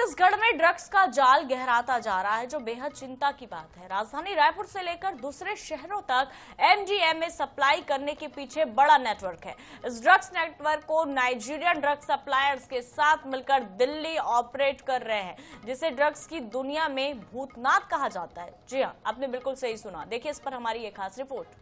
छत्तीसगढ़ में ड्रग्स का जाल गहराता जा रहा है, जो बेहद चिंता की बात है। राजधानी रायपुर से लेकर दूसरे शहरों तक एमडीएमए सप्लाई करने के पीछे बड़ा नेटवर्क है। इस ड्रग्स नेटवर्क को नाइजीरियन ड्रग्स सप्लायर्स के साथ मिलकर दिल्ली ऑपरेट कर रहे हैं, जिसे ड्रग्स की दुनिया में भूतनाथ कहा जाता है। जी हाँ, आपने बिल्कुल सही सुना। देखिए इस पर हमारी एक खास रिपोर्ट।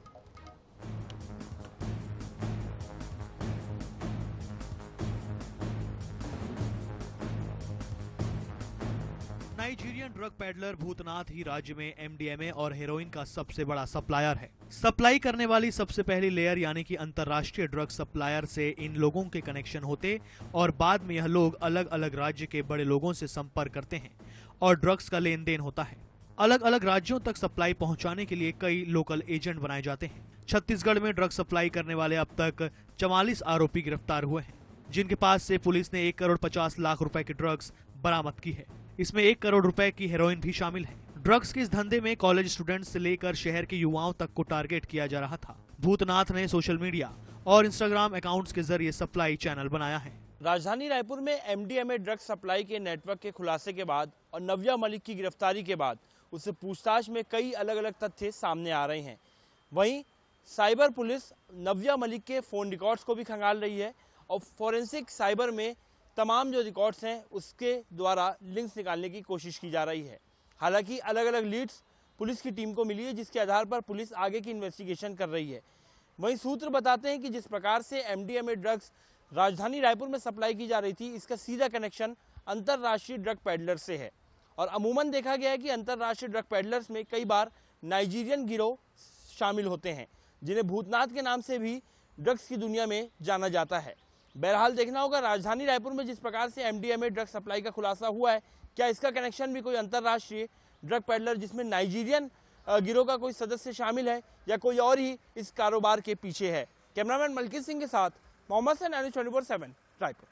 नाइजीरियन ड्रग पेडलर भूतनाथ ही राज्य में एमडीएमए और हेरोइन का सबसे बड़ा सप्लायर है। सप्लाई करने वाली सबसे पहली लेयर यानी कि अंतर्राष्ट्रीय ड्रग सप्लायर से इन लोगों के कनेक्शन होते और बाद में यह लोग अलग अलग राज्य के बड़े लोगों से संपर्क करते हैं और ड्रग्स का लेन देन होता है। अलग अलग राज्यों तक सप्लाई पहुंचाने के लिए कई लोकल एजेंट बनाए जाते हैं। छत्तीसगढ़ में ड्रग सप्लाई करने वाले अब तक 44 आरोपी गिरफ्तार हुए हैं, जिनके पास से पुलिस ने 1 करोड़ 50 लाख रुपए की ड्रग्स बरामद की है। इसमें 1 करोड़ रुपए की हेरोइन भी शामिल है। ड्रग्स के इस धंधे में कॉलेज स्टूडेंट्स से लेकर शहर के युवाओं तक को टारगेट किया जा रहा था। भूतनाथ ने सोशल मीडिया और इंस्टाग्राम अकाउंट्स के जरिए सप्लाई चैनल बनाया है। राजधानी रायपुर में एमडीएमए ड्रग्स सप्लाई के नेटवर्क के खुलासे के बाद और नव्या मलिक की गिरफ्तारी के बाद उससे पूछताछ में कई अलग अलग तथ्य सामने आ रहे हैं। वहीं साइबर पुलिस नव्या मलिक के फोन रिकॉर्ड्स को भी खंगाल रही है और फोरेंसिक साइबर में तमाम जो रिकॉर्ड्स हैं उसके द्वारा लिंक्स निकालने की कोशिश की जा रही है। हालांकि अलग अलग लीड्स पुलिस की टीम को मिली है, जिसके आधार पर पुलिस आगे की इन्वेस्टिगेशन कर रही है। वहीं सूत्र बताते हैं कि जिस प्रकार से एमडीएमए ड्रग्स राजधानी रायपुर में सप्लाई की जा रही थी, इसका सीधा कनेक्शन अंतर्राष्ट्रीय ड्रग पेडलर से है और अमूमन देखा गया है कि अंतर्राष्ट्रीय ड्रग पेडलर्स में कई बार नाइजीरियन गिरोह शामिल होते हैं, जिन्हें भूतनाथ के नाम से भी ड्रग्स की दुनिया में जाना जाता है। बहरहाल देखना होगा राजधानी रायपुर में जिस प्रकार से एमडीएमए ड्रग सप्लाई का खुलासा हुआ है, क्या इसका कनेक्शन भी कोई अंतर्राष्ट्रीय ड्रग पेडलर जिसमें नाइजीरियन गिरोह का कोई सदस्य शामिल है या कोई और ही इस कारोबार के पीछे है। कैमरामैन मलकीत सिंह के साथ मोहम्मद सैन, 24/7 रायपुर।